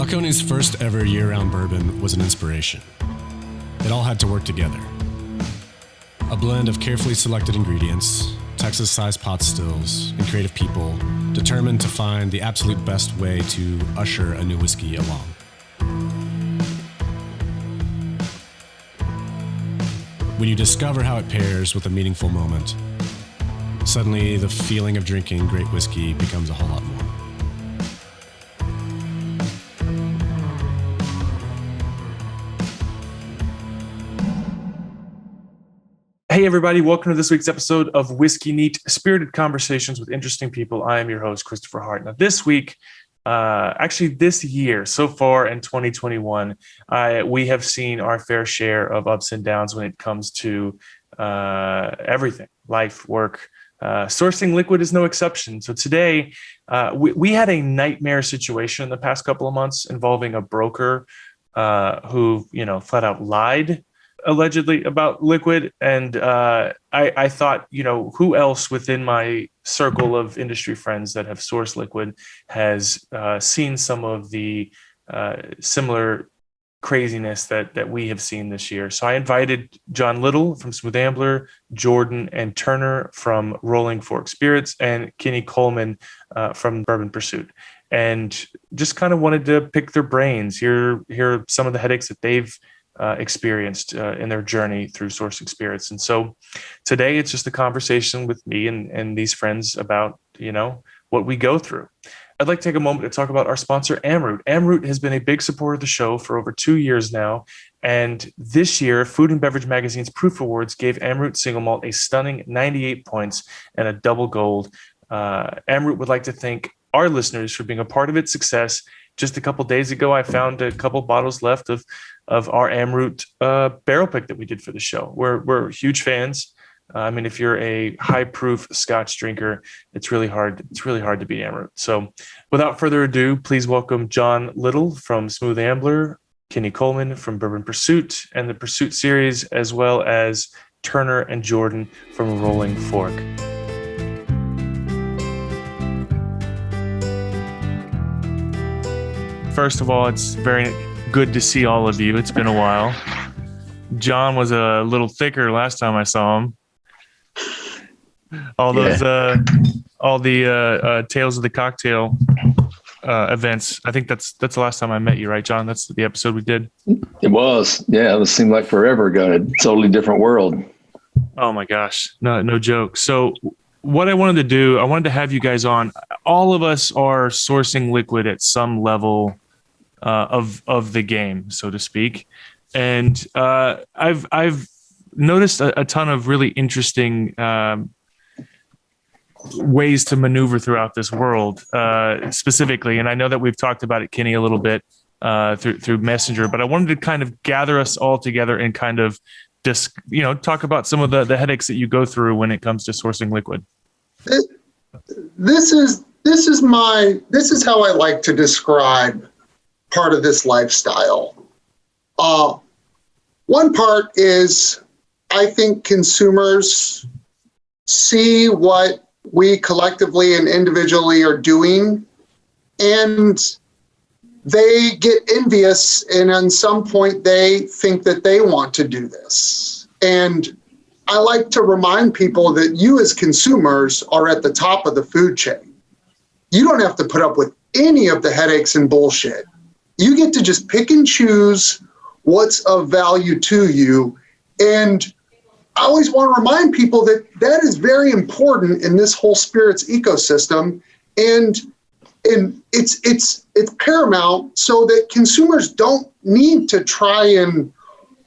Balcones' first ever year-round bourbon was an inspiration. It all had to work together. A blend of carefully selected ingredients, Texas-sized pot stills, and creative people determined to find the absolute best way to usher a new whiskey along. When you discover how it pairs with a meaningful moment, suddenly the feeling of drinking great whiskey becomes a whole lot more. Hey everybody, welcome to this week's episode of Whiskey Neat, Spirited Conversations with Interesting People. I am your host, Christopher Hart. Now this week, this year, so far in 2021, we have seen our fair share of ups and downs when it comes to everything, life, work. Sourcing liquid is no exception. So today, we had a nightmare situation in the past couple of months involving a broker who, flat out lied allegedly about liquid. And I thought, who else within my circle of industry friends that have sourced liquid has seen some of the similar craziness that we have seen this year. So I invited John Little from Smooth Ambler, Jordan and Turner from Rolling Fork Spirits, and Kenny Coleman from Bourbon Pursuit. And just kind of wanted to pick their brains, hear some of the headaches that they've experienced in their journey through sourcing spirits. And so today it's just a conversation with me and these friends about, what we go through. I'd like to take a moment to talk about our sponsor, Amrut. Amrut has been a big supporter of the show for over 2 years now. And this year, Food and Beverage Magazine's Proof Awards gave Amrut Single Malt a stunning 98 points and a double gold. Amrut would like to thank our listeners for being a part of its success. Just a couple days ago, I found a couple bottles left of our Amrut barrel pick that we did for the show. We're huge fans. If you're a high proof Scotch drinker, it's really hard. It's really hard to beat Amrut. So without further ado, please welcome John Little from Smooth Ambler, Kenny Coleman from Bourbon Pursuit and the Pursuit series, as well as Turner and Jordan from Rolling Fork. First of all, it's very good to see all of you. It's been a while. John was a little thicker last time I saw him. All the Tales of the Cocktail events. I think that's the last time I met you, right, John? That's the episode we did. It was. Yeah, it seemed like forever ago. A totally different world. Oh my gosh. No joke. So what I wanted to do, I wanted to have you guys on. All of us are sourcing liquid at some level of the game, so to speak. And I've noticed a ton of really interesting ways to maneuver throughout this world, specifically. And I know that we've talked about it, Kenny, a little bit through Messenger, but I wanted to kind of gather us all together and kind of just, talk about some of the headaches that you go through when it comes to sourcing liquid. This is how I like to describe part of this lifestyle. One part is I think consumers see what we collectively and individually are doing, and they get envious, and at some point they think that they want to do this. And I like to remind people that you as consumers are at the top of the food chain. You don't have to put up with any of the headaches and bullshit. You get to just pick and choose what's of value to you. And I always want to remind people that is very important in this whole spirits ecosystem. And it's paramount so that consumers don't need to try and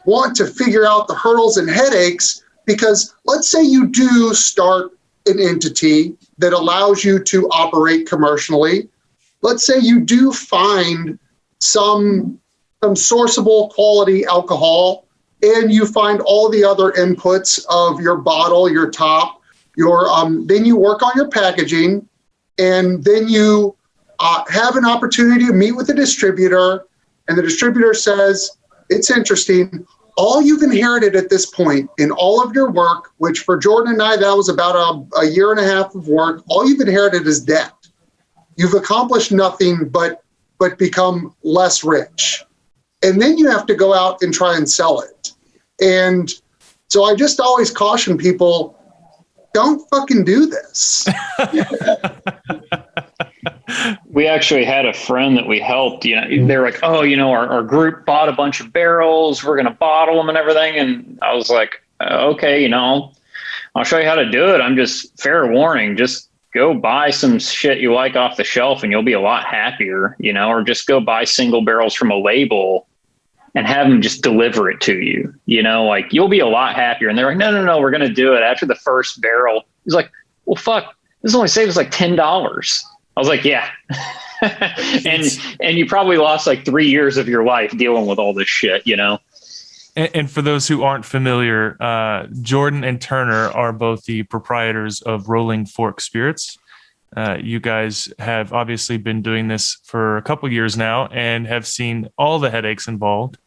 want to figure out the hurdles and headaches. Because let's say you do start an entity that allows you to operate commercially. Let's say you do find some sourceable quality alcohol, and you find all the other inputs of your bottle, your top, then you work on your packaging, and then you have an opportunity to meet with a distributor, and the distributor says, it's interesting. All you've inherited at this point in all of your work, which for Jordan and I, that was about a year and a half of work, all you've inherited is debt. You've accomplished nothing but but become less rich. And then you have to go out and try and sell it. And so I just always caution people, don't fucking do this. We actually had a friend that we helped, they're like, oh, our group bought a bunch of barrels. We're going to bottle them and everything. And I was like, okay, I'll show you how to do it. I'm just fair warning, just go buy some shit you like off the shelf and you'll be a lot happier, or just go buy single barrels from a label and have them just deliver it to you, you'll be a lot happier. And they're like, no, we're going to do it. After the first barrel, he's like, well, fuck, this only saved us like $10. I was like, yeah. and you probably lost like 3 years of your life dealing with all this shit, And for those who aren't familiar, Jordan and Turner are both the proprietors of Rolling Fork Spirits. You guys have obviously been doing this for a couple years now and have seen all the headaches involved.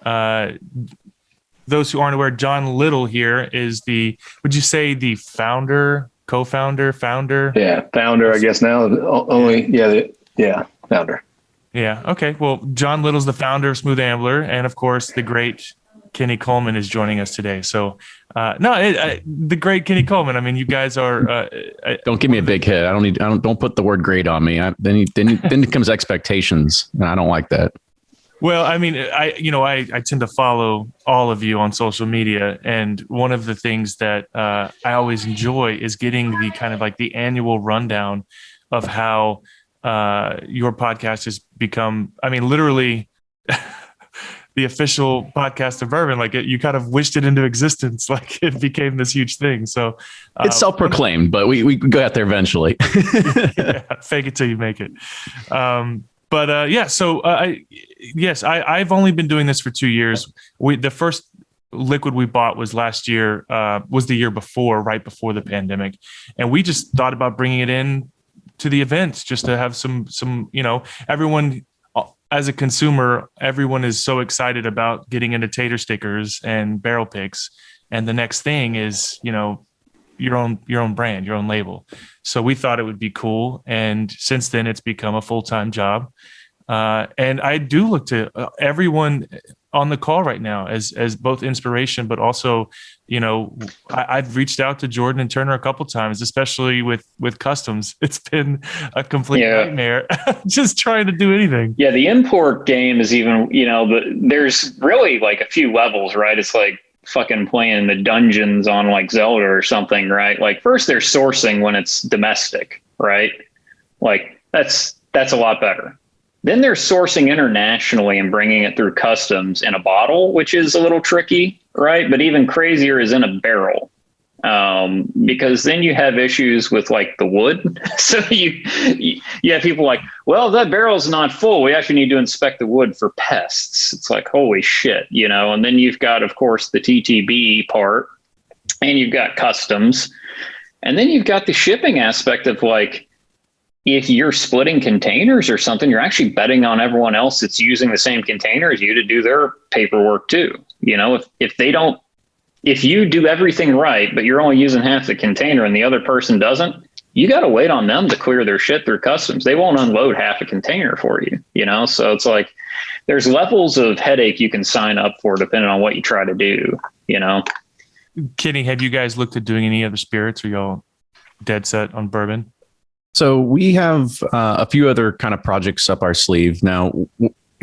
Those who aren't aware, John Little here is would you say the founder, co-founder, founder? Yeah, founder, I guess now. Founder. Yeah. Okay. Well, John Little's the founder of Smooth Ambler, and of course, the great Kenny Coleman is joining us today. So, the great Kenny Coleman. I mean, you guys are. Don't give me a big hit. Don't put the word great on me. Then it comes expectations, and I don't like that. Well, I mean, I tend to follow all of you on social media, and one of the things that I always enjoy is getting the kind of like the annual rundown of how your podcast has become. I mean, literally. The official podcast of bourbon, like you kind of wished it into existence, like it became this huge thing. So it's self-proclaimed, but we go out there eventually. Yeah, fake it till you make it. I've only been doing this for 2 years. The first liquid we bought was last year, was the year before, right before the pandemic, and we just thought about bringing it in to the events just to have some everyone. As a consumer, everyone is so excited about getting into tater stickers and barrel picks. And the next thing is, your own brand, your own label. So we thought it would be cool. And since then it's become a full-time job. And I do look to everyone on the call right now as both inspiration, but also, I've reached out to Jordan and Turner a couple times, especially with customs. It's been a complete nightmare just trying to do anything. Yeah. The import game is even, there's really like a few levels, right? It's like fucking playing the dungeons on like Zelda or something, right? Like first they're sourcing when it's domestic, right? Like that's a lot better. Then they're sourcing internationally and bringing it through customs in a bottle, which is a little tricky, right? But even crazier is in a barrel, because then you have issues with like the wood. So you have people like, well, that barrel's not full. We actually need to inspect the wood for pests. It's like, holy shit, And then you've got, of course, the TTB part, and you've got customs, and then you've got the shipping aspect of like, if you're splitting containers or something, you're actually betting on everyone else that's using the same container as you to do their paperwork too. If you do everything right, but you're only using half the container and the other person doesn't, you got to wait on them to clear their shit through customs. They won't unload half a container for you, So it's like, there's levels of headache you can sign up for depending on what you try to do, Kenny, have you guys looked at doing any other spirits, or y'all dead set on bourbon? So we have a few other kind of projects up our sleeve. Now,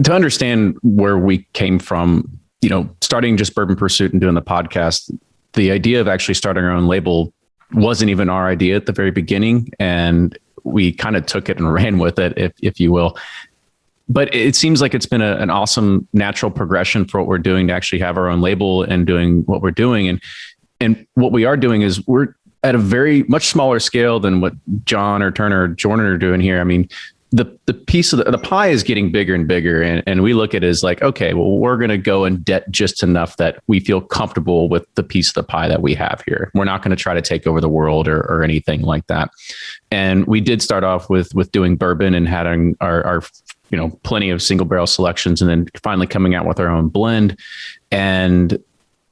to understand where we came from, starting just Bourbon Pursuit and doing the podcast, the idea of actually starting our own label wasn't even our idea at the very beginning. And we kind of took it and ran with it, if you will. But it seems like it's been an awesome natural progression for what we're doing to actually have our own label and doing what we're doing. And what we are doing is we're at a very much smaller scale than what John or Turner or Jordan are doing here. I mean, the piece of the pie is getting bigger and bigger. And we look at it as like, okay, well, we're going to go in debt just enough that we feel comfortable with the piece of the pie that we have here. We're not going to try to take over the world or anything like that. And we did start off with doing bourbon and having our plenty of single barrel selections, and then finally coming out with our own blend. And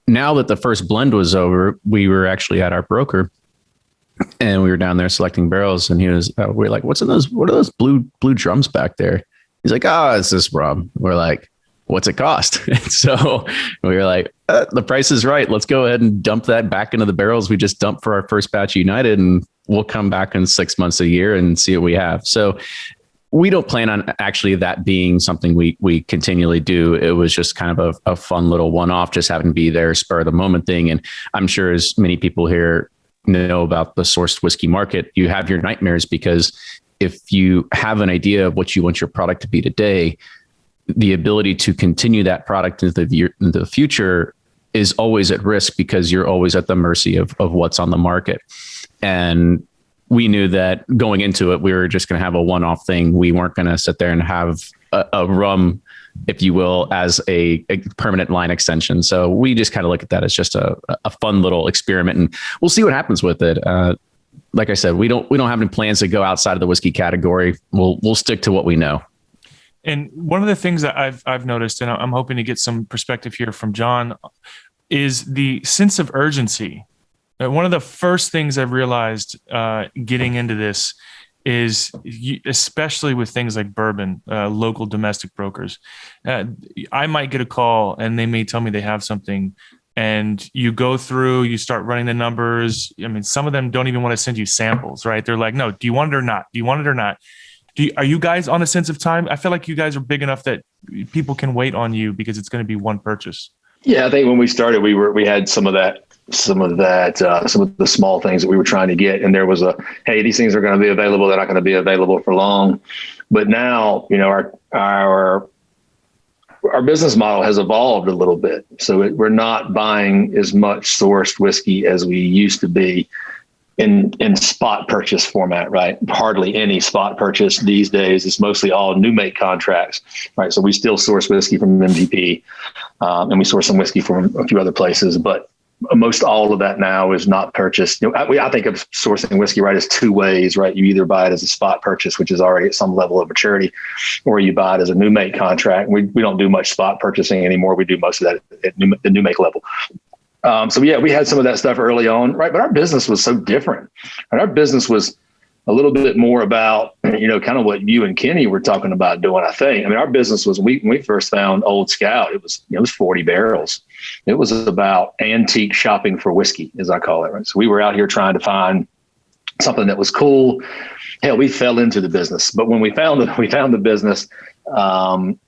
now that the first blend was over, we were actually at our broker, and we were down there selecting barrels, and he was, we were like, what are those blue drums back there? He's like, oh, it's this rum. We're like, what's it cost? And so we were like, the price is right. Let's go ahead and dump that back into the barrels we just dumped for our first batch of United, and we'll come back in 6 months, a year, and see what we have. So we don't plan on actually that being something we continually do. It was just kind of a fun little one-off, just having to be there, spur of the moment thing. And I'm sure as many people here know about the sourced whiskey market, you have your nightmares, because if you have an idea of what you want your product to be today, the ability to continue that product into the future is always at risk, because you're always at the mercy of what's on the market. And we knew that going into it, we were just going to have a one-off thing. We weren't going to sit there and have a rum, if you will, as a permanent line extension. So we just kind of look at that as just a fun little experiment, and we'll see what happens with it. Like I said, we don't have any plans to go outside of the whiskey category. We'll stick to what we know. And one of the things that I've noticed, and I'm hoping to get some perspective here from John, is the sense of urgency. One of the first things I've realized getting into this is, especially with things like bourbon, local domestic brokers, I might get a call and they may tell me they have something, and you go through, you start running the numbers. I mean, some of them don't even want to send you samples, right? They're like, no, do you want it or not? Do you want it or not? Are you guys on a sense of time? I feel like you guys are big enough that people can wait on you because it's going to be one purchase. Yeah, I think when we started, we had some of the small things that we were trying to get. And there was hey, these things are going to be available. They're not going to be available for long. But now, our business model has evolved a little bit. So we're not buying as much sourced whiskey as we used to be in spot purchase format, right? Hardly any spot purchase these days. It's mostly all new make contracts, right? So we still source whiskey from MGP, and we source some whiskey from a few other places, but most all of that now is not purchased. I think of sourcing whiskey, right, as two ways, right? You either buy it as a spot purchase, which is already at some level of maturity, or you buy it as a new make contract. We don't do much spot purchasing anymore. We do most of that at the new make level. So yeah, we had some of that stuff early on, right? But our business was so different. And our business was a little bit more about, kind of what you and Kenny were talking about doing, I think. I mean, our business was, when we first found Old Scout, it was 40 barrels. It was about antique shopping for whiskey, as I call it, right? So we were out here trying to find something that was cool. Hell, we fell into the business. But when we found the business, the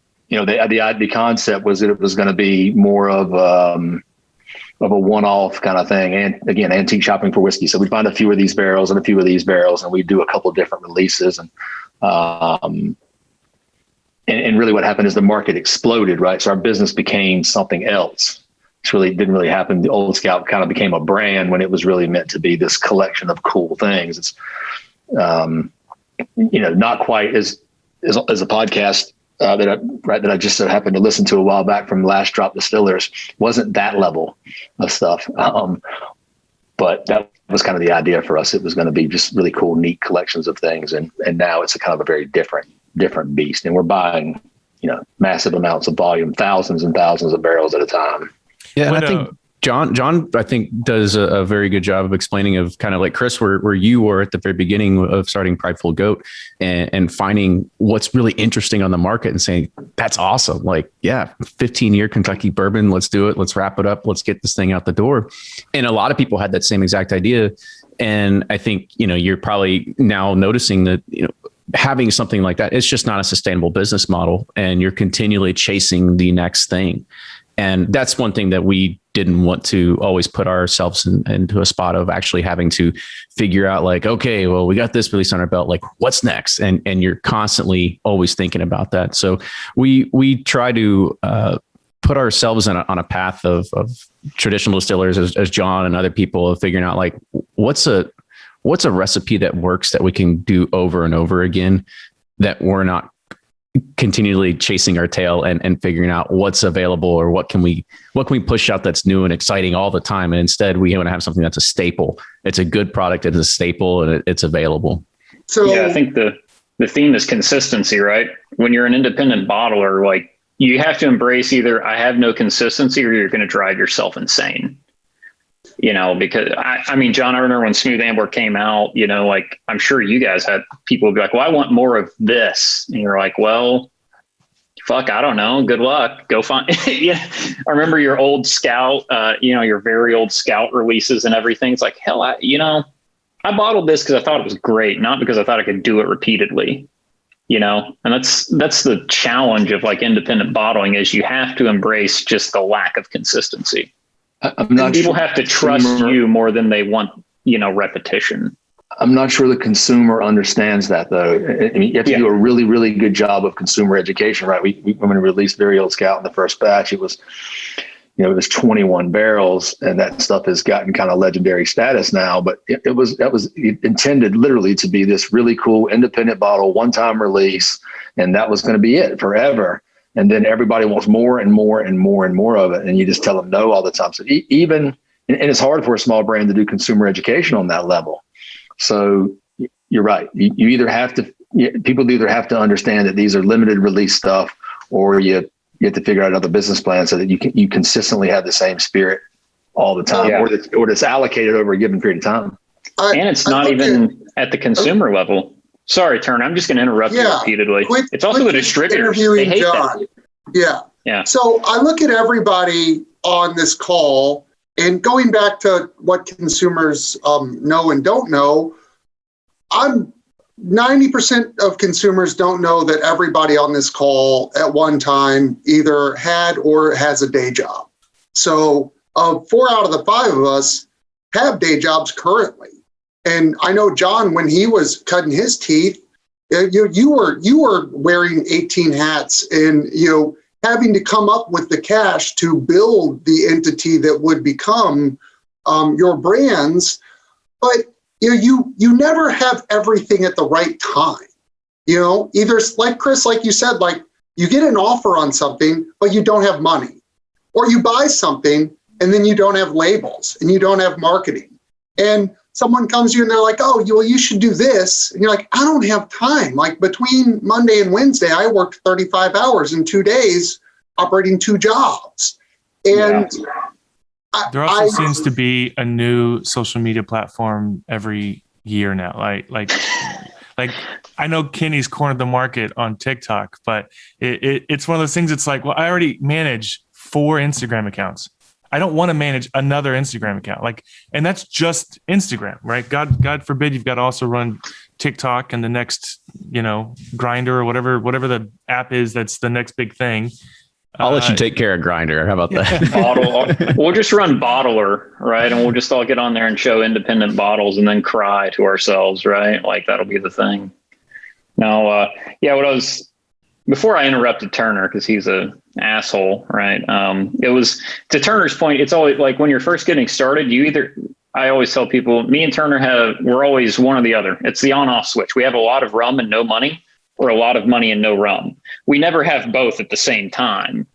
concept was that it was going to be more of a one-off kind of thing. And again, antique shopping for whiskey. So we'd find a few of these barrels and a few of these barrels, and we'd do a couple of different releases. And really what happened is the market exploded, right? So our business became something else. It didn't really happen. The Old Scout kind of became a brand when it was really meant to be this collection of cool things. It's, not quite as a podcast that I just so happened to listen to a while back from Last Drop Distillers, wasn't that level of stuff. But that was kind of the idea for us. It was going to be just really cool, neat collections of things. And now it's a kind of a very different beast. And we're buying, massive amounts of volume, thousands and thousands of barrels at a time. Yeah. And I think John, I think does a very good job of explaining, of kind of like Chris, where you were at the very beginning of starting Prideful Goat, and finding what's really interesting on the market and saying, that's awesome. Like, yeah, 15-year Kentucky bourbon. Let's do it. Let's wrap it up. Let's get this thing out the door. And a lot of people had that same exact idea. And I think, you're probably now noticing that, having something like that, it's just not a sustainable business model, and you're continually chasing the next thing. And that's one thing that we didn't want to always put ourselves into a spot of actually having to figure out, like, okay, well, we got this release on our belt, like, what's next? And you're constantly always thinking about that. So we try to put ourselves on a path of traditional distillers, as John and other people, of figuring out, like, what's a recipe that works, that we can do over and over again, that we're not continually chasing our tail and figuring out what's available, or what can we push out that's new and exciting all the time. And instead we want to have something that's a staple. It's a good product. It's a staple, and it's available. So yeah, I think the theme is consistency, right? When you're an independent bottler, like, you have to embrace either I have no consistency, or you're going to drive yourself insane. Because I mean, John, I remember when Smooth Ambler came out, like, I'm sure you guys had people be like, well, I want more of this. And you're like, well, fuck, I don't know. Good luck. Go find. Yeah. I remember your old Scout, your very old Scout releases and everything. It's like, hell, I bottled this because I thought it was great, not because I thought I could do it repeatedly, and that's the challenge of like independent bottling is you have to embrace just the lack of consistency. People have to trust you more than they want, repetition. I'm not sure the consumer understands that, though. I mean, you have to do a really, really good job of consumer education, right? When we released Very Old Scout in the first batch, it was 21 barrels, and that stuff has gotten kind of legendary status now. But that was intended literally to be this really cool independent bottle, one-time release, and that was going to be it forever. And then everybody wants more and more and more and more of it, and you just tell them no all the time. So and it's hard for a small brand to do consumer education on that level. So you're right. You either have to, people either have to understand that these are limited release stuff, or you have to figure out another business plan so that you consistently have the same spirit all the time, or that's allocated over a given period of time. And it's not even at the consumer level. Sorry, Turner, I'm just going to interrupt you repeatedly. It's also the distributors. They hate John. that. Yeah. So I look at everybody on this call. And going back to what consumers know and don't know, 90% of consumers don't know that everybody on this call at one time either had or has a day job. So 4 out of the 5 of us have day jobs currently. And I know John, when he was cutting his teeth, you were wearing 18 hats and having to come up with the cash to build the entity that would become your brands. But you never have everything at the right time. Either like Chris, like you said, like you get an offer on something, but you don't have money, or you buy something and then you don't have labels and you don't have marketing. And someone comes to you and they're like, oh, you should do this. And you're like, I don't have time. Like between Monday and Wednesday, I worked 35 hours in 2 days operating 2 jobs. And there also seems to be a new social media platform every year now. Like I know Kenny's cornered the market on TikTok, but it's one of those things. It's like, well, I already manage 4 Instagram accounts. I don't want to manage another Instagram account. And that's just Instagram, right? God forbid you've got to also run TikTok and the next, Grindr or whatever the app is. That's the next big thing. I'll let you take care of Grindr. How about that? We'll just run Bottler, right? And we'll just all get on there and show independent bottles and then cry to ourselves, right? Like that'll be the thing. Now, before I interrupted Turner, because he's a asshole, right? It was to Turner's point. It's always like when you're first getting started, I always tell people, me and Turner we're always one or the other. It's the on-off switch. We have a lot of rum and no money, or a lot of money and no rum. We never have both at the same time,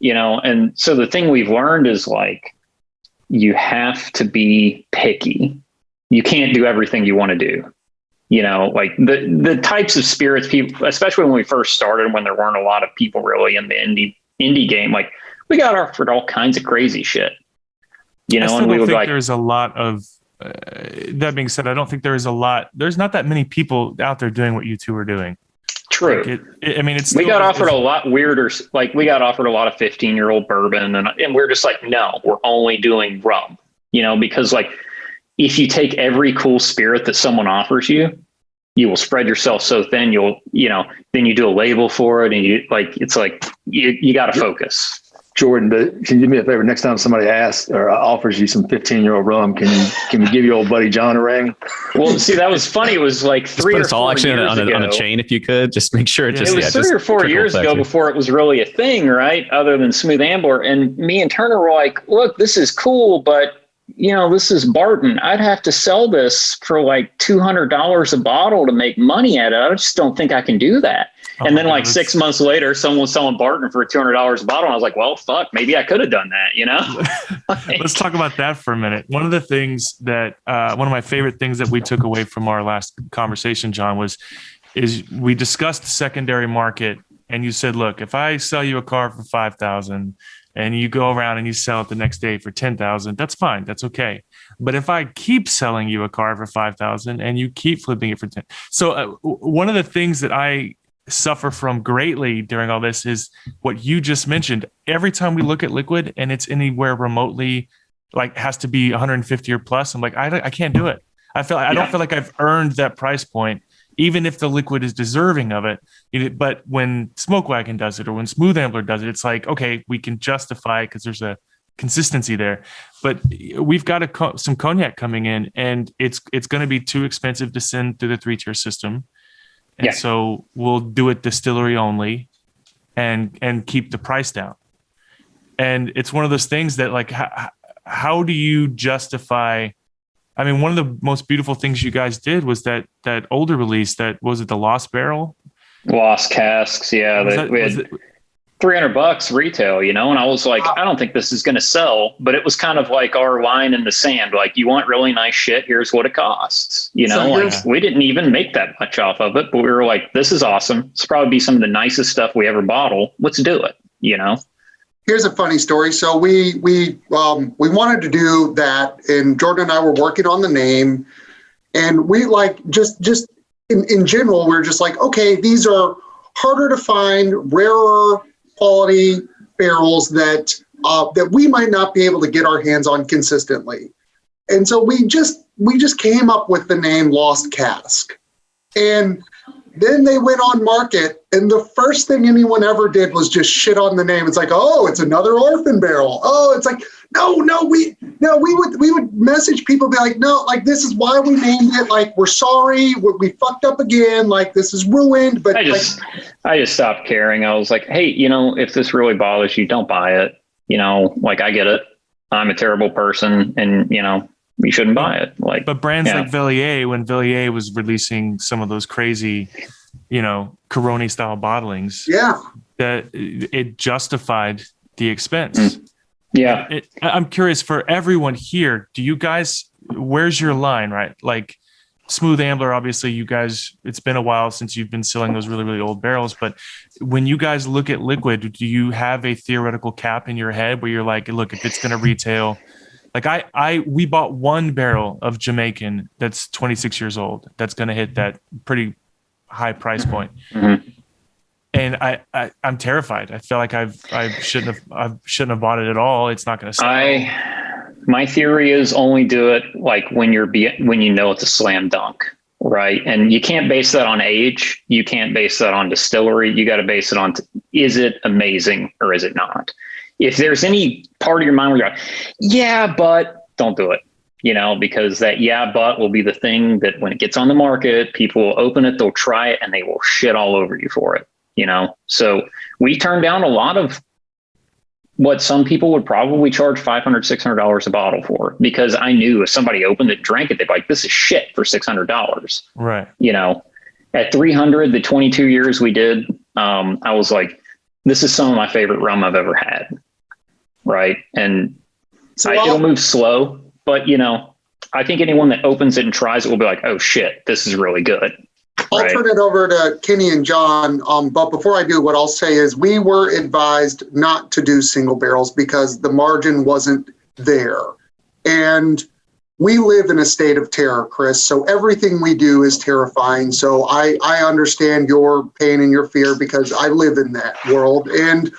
And so the thing we've learned is like, you have to be picky. You can't do everything you want to do. Like the types of spirits people, especially when we first started, when there weren't a lot of people really in the indie game, like we got offered all kinds of crazy shit, I still don't think there's a lot of, that being said, I don't think there's not that many people out there doing what you two are doing. True. We got offered a lot weirder, like we got offered a lot of 15-year-old bourbon and we're just like, no, we're only doing rum, because like, if you take every cool spirit that someone offers you, you will spread yourself so thin. Then you do a label for it, and you got to focus. Jordan, but can you do me a favor? Next time somebody asks or offers you some 15-year-old rum, can you give your old buddy John a ring? Well, see, that was funny. It was like 3 or 4 years ago. On a chain, if you could, just make sure. It was 3 or 4 years ago before it was really a thing, right? Other than Smooth Ambler, and me and Turner were like, "Look, this is cool, but." This is Barton. I'd have to sell this for like $200 a bottle to make money at it. I just don't think I can do that. And then like 6 months later, someone was selling Barton for $200 a bottle. And I was like, well, fuck, maybe I could have done that, Let's talk about that for a minute. One of the things that, one of my favorite things that we took away from our last conversation, John, is we discussed the secondary market. And you said, look, if I sell you a car for $5,000 and you go around and you sell it the next day for $10,000, that's fine. That's okay. But if I keep selling you a car for $5,000 and you keep flipping it for $10,000. So one of the things that I suffer from greatly during all this is what you just mentioned. Every time we look at liquid and it's anywhere remotely like has to be 150 or plus, I'm like, I can't do it. I don't feel like I've earned that price point, even if the liquid is deserving of it. But when Smoke Wagon does it or when Smooth Ambler does it, it's like, okay, we can justify it because there's a consistency there. But we've got some cognac coming in, and it's going to be too expensive to send through the 3-tier system. And so we'll do it distillery only and keep the price down. And it's one of those things that, like, how do you justify? I mean, one of the most beautiful things you guys did was that older release, that was it, the Lost Barrel? Lost Casks. Yeah. We had $300 retail, and I was like, I don't think this is going to sell, but it was kind of like our line in the sand. Like, you want really nice shit, here's what it costs, we didn't even make that much off of it, but we were like, this is awesome. It's probably be some of the nicest stuff we ever bottle. Let's do it. Here's a funny story. So we wanted to do that, and Jordan and I were working on the name, and we like just in general, we're just like, okay, these are harder to find, rarer quality barrels that we might not be able to get our hands on consistently. And so we just came up with the name Lost Cask. And then they went on market, and the first thing anyone ever did was just shit on the name. It's like, oh, it's another orphan barrel. Oh, it's like, no, we would message people, be like, no, like, this is why we named it. Like, we're sorry, we fucked up again. Like, this is ruined. But I just stopped caring. I was like, hey, if this really bothers you, don't buy it. Like, I get it. I'm a terrible person, and you shouldn't buy it. Like, but brands like Villiers, when Villiers was releasing some of those crazy, Corona style bottlings, that it justified the expense. Yeah. I'm curious, for everyone here, do you guys, where's your line, right? Like Smooth Ambler, obviously you guys, it's been a while since you've been selling those really, really old barrels, but when you guys look at liquid, do you have a theoretical cap in your head where you're like, look, if it's going to retail, like we bought one barrel of Jamaican that's 26 years old. That's going to hit that pretty high price point. Mm-hmm. And I'm terrified. I feel like I shouldn't have bought it at all. It's not going to sell. My theory is only do it like when you know it's a slam dunk, right? And you can't base that on age. You can't base that on distillery. You got to base it on is it amazing or is it not? If there's any part of your mind where you're like, yeah, but don't do it, because that yeah, but will be the thing that when it gets on the market, people will open it, they'll try it, and they will shit all over you for it, So we turned down a lot of what some people would probably charge $500, $600 a bottle for, because I knew if somebody opened it, drank it, they'd be like, this is shit for $600. Right. At 300, the 22 years we did, I was like, this is some of my favorite rum I've ever had. Right. And it'll move slow, but I think anyone that opens it and tries it will be like, oh shit, this is really good. I'll turn it over to Kenny and John. But before I do, what I'll say is we were advised not to do single barrels because the margin wasn't there. And we live in a state of terror, Chris. So everything we do is terrifying. So I understand your pain and your fear because I live in that world. And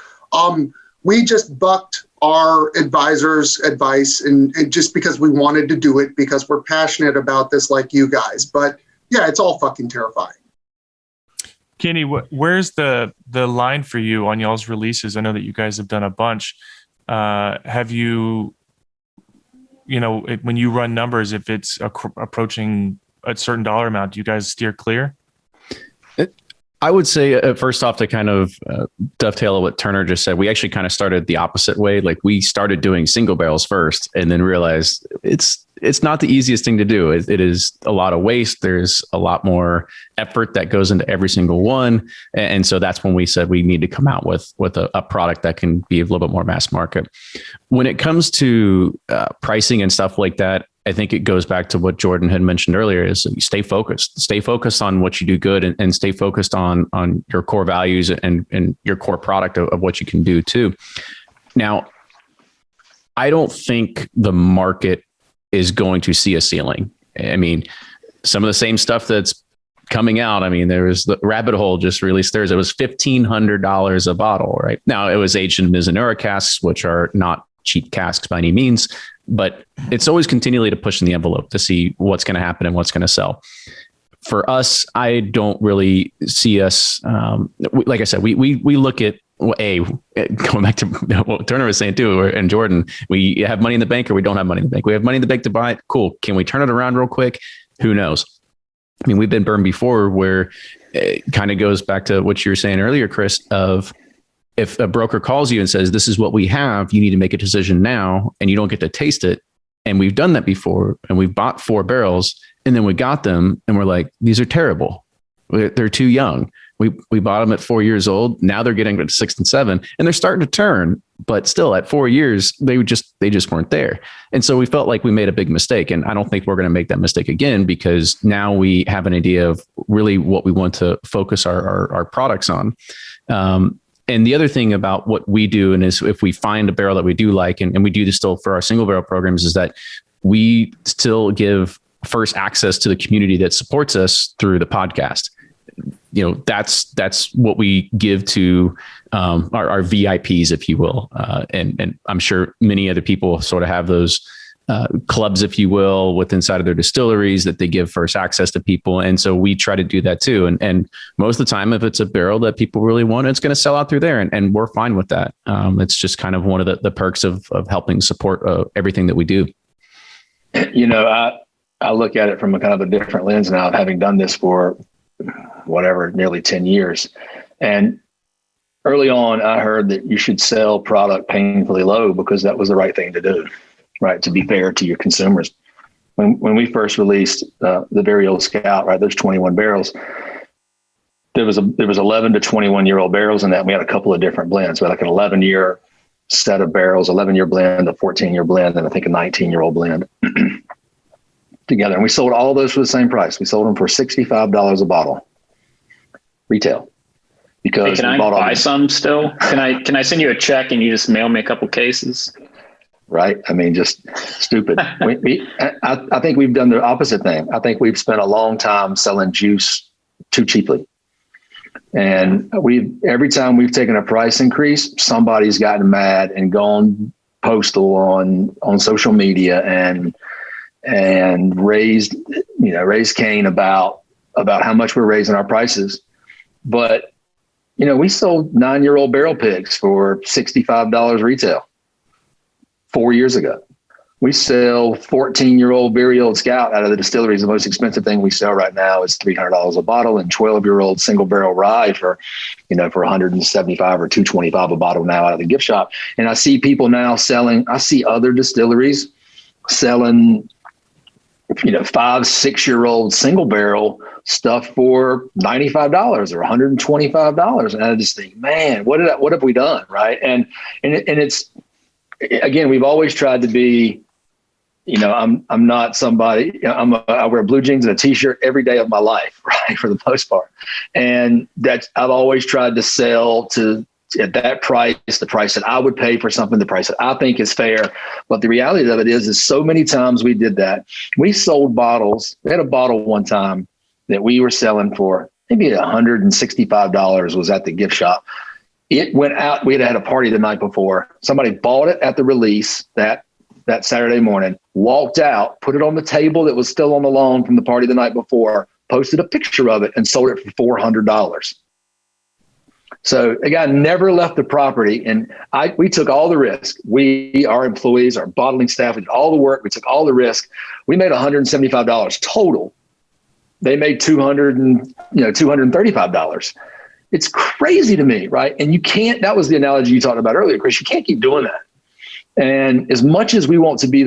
we just bucked our advisors' advice and just because we wanted to do it because we're passionate about this like you guys. But yeah, it's all fucking terrifying. Kenny, where's the line for you on y'all's releases? I know that you guys have done a bunch. Have you, when you run numbers, if it's approaching a certain dollar amount, do you guys steer clear? I would say first off, to kind of dovetail what Turner just said, we actually kind of started the opposite way. Like we started doing single barrels first and then realized it's not the easiest thing to do. It is a lot of waste. There's a lot more effort that goes into every single one. And so that's when we said we need to come out with a product that can be a little bit more mass market. When it comes to pricing and stuff like that, I think it goes back to what Jordan had mentioned earlier is stay focused on what you do good and stay focused on your core values and your core product of what you can do too. Now, I don't think the market is going to see a ceiling. I mean, some of the same stuff that's coming out, I mean, there was the Rabbit Hole just released theirs. It was $1,500 a bottle, right? Now it was aged in Mizunara casks, which are not cheap casks by any means, but it's always continually to push in the envelope to see what's going to happen and what's going to sell. For us, I don't really see us. Like I said, we look at going back to what Turner was saying too, and Jordan, we have money in the bank or we don't have money in the bank. We have money in the bank to buy it. Cool. Can we turn it around real quick? Who knows? I mean, we've been burned before where it kind of goes back to what you were saying earlier, Chris, of if a broker calls you and says, this is what we have, you need to make a decision now, and you don't get to taste it. And we've done that before, and we've bought 4 barrels and then we got them and we're like, these are terrible. They're too young. We bought them at 4 years old. Now they're getting to 6 and 7 and they're starting to turn, but still at 4 years, they just weren't there. And so we felt like we made a big mistake. And I don't think we're going to make that mistake again, because now we have an idea of really what we want to focus our products on. And the other thing about what we do, and is if we find a barrel that we do like, and we do this still for our single barrel programs, is that we still give first access to the community that supports us through the podcast. You know, that's what we give to our VIPs, if you will. And I'm sure many other people sort of have those clubs, if you will, with inside of their distilleries that they give first access to people. And so we try to do that too. And most of the time, if it's a barrel that people really want, it's going to sell out through there. And we're fine with that. It's just kind of one of the perks of helping support everything that we do. You know, I look at it from a kind of a different lens now, having done this for nearly 10 years. And early on, I heard that you should sell product painfully low because that was the right thing to do, right? To be fair to your consumers. When we first released the very old Scout, right, those 21 barrels, there was 11 to 21 year old barrels in that. And we had a couple of different blends. We had like an 11-year set of barrels, 11-year blend, a 14-year blend, and I think a 19-year-old blend together. And we sold all those for the same price. We sold them for $65 a bottle, retail. Because hey, can I buy some still? Can I send you a check and you just mail me a couple cases? Right. I mean, just stupid. I think we've done the opposite thing. I think we've spent a long time selling juice too cheaply. And every time we've taken a price increase, somebody's gotten mad and gone postal on social media and raised Cain about how much we're raising our prices. But, you know, we sold 9-year-old barrel pigs for $65 retail 4 years ago. We sell 14-year-old very old Scout out of the distilleries. The most expensive thing we sell right now is $300 a bottle, and 12-year-old single barrel rye for $175 or $225 a bottle now out of the gift shop. And I see people now selling. I see other distilleries selling 5-6-year-old single barrel stuff for $95 or $125. And I just think, man, what have we done? Right. And it's, again, we've always tried to be, I'm not somebody, I wear blue jeans and a t-shirt every day of my life, right. For the most part. And I've always tried to sell at that price, the price that I would pay for something, the price that I think is fair. But the reality of it is so many times we did that. We sold bottles. We had a bottle one time that we were selling for maybe $165 was at the gift shop. It went out. We had a party the night before. Somebody bought it at the release that Saturday morning, walked out, put it on the table that was still on the lawn from the party the night before, posted a picture of it and sold it for $400. So a guy never left the property, and we took all the risk. Our employees, our bottling staff, we did all the work. We took all the risk. We made $175 total. They made $235. It's crazy to me, right? And you can't. That was the analogy you talked about earlier, Chris. You can't keep doing that. And as much as we want to be